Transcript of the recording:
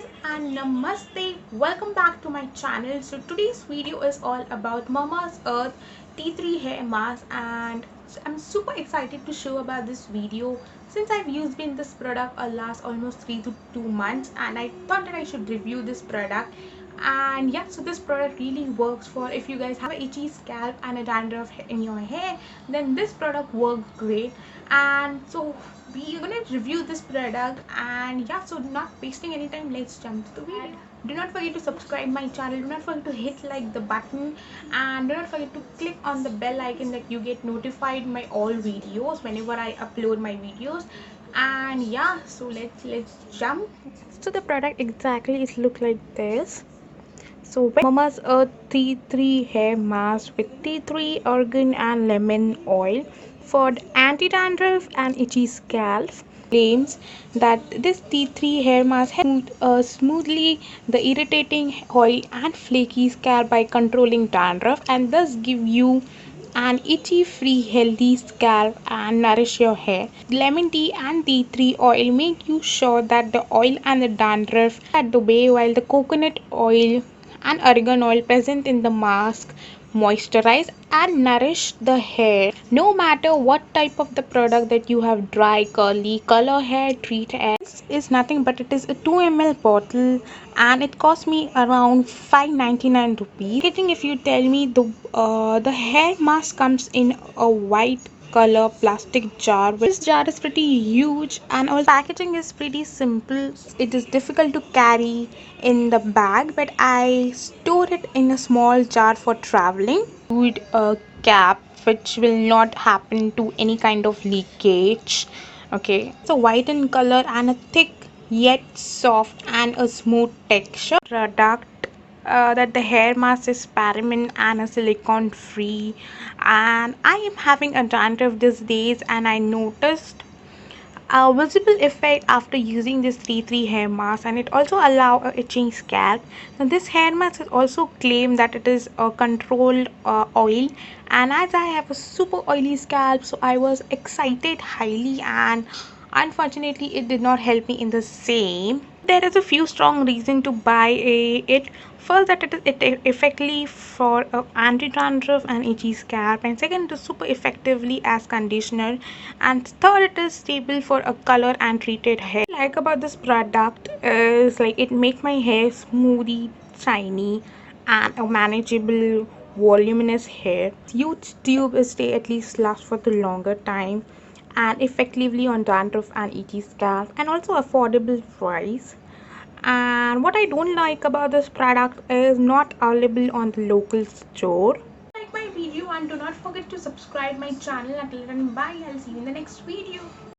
guys and namaste. Welcome back to my channel. So today's video is all about Mama's Earth tea tree hair mask, and I'm super excited to show about this video since I've used this product last almost 3 to 2 months, and I thought that I should review this product. And yeah, so this product really works for if you guys have an itchy scalp and a dandruff in your hair, then this product works great. And so we're gonna review this product, and yeah, so not wasting any time, let's jump to the video. Do not forget to subscribe my channel, do not forget to hit like the button, and do not forget to click on the bell icon that you get notified my all videos whenever I upload my videos. And yeah, so let's jump. So the product exactly is look like this. So Mama's Earth tea tree hair mask with tea tree argan and lemon oil for anti-dandruff and itchy scalp claims that this tea tree hair mask helps smoothly the irritating oil and flaky scalp by controlling dandruff, and thus give you an itchy free healthy scalp and nourish your hair. Lemon tea and tea tree oil make you sure that the oil and the dandruff at the way, while the coconut oil and argan oil present in the mask moisturize and nourish the hair. No matter what type of the product that you have, dry, curly, color hair, treat hair, this is nothing but it is a 2 ml bottle, and it cost me around 5.99 rupees. Getting, if you tell me, the hair mask comes in a white color plastic jar. This jar is pretty huge, and our packaging is pretty simple. It is difficult to carry in the bag, but I store it in a small jar for traveling. With a cap which will not happen to any kind of leakage. Okay, so white in color and a thick yet soft and a smooth texture product. That the hair mask is paraben and a silicone free, and I am having a dandruff these days, and I noticed a visible effect after using this tea tree hair mask, and it also allow a itching scalp. Now this hair mask is also claimed that it is a controlled oil, and as I have a super oily scalp, so I was excited highly, and unfortunately it did not help me in the same. There is a few strong reason to buy it. First, that it effectively for anti-dandruff and itchy scalp, and second, it is super effectively as conditioner, and third, it is stable for a color and treated hair. What I like about this product is like it make my hair smoothie, shiny, and a manageable voluminous hair. Huge tube is stay at least last for the longer time, and effectively on dandruff and itchy scalp, and also affordable price. And what I don't like about this product is not available on the local store. Like my video, and do not forget to subscribe my channel. Until then, bye, I'll see you in the next video.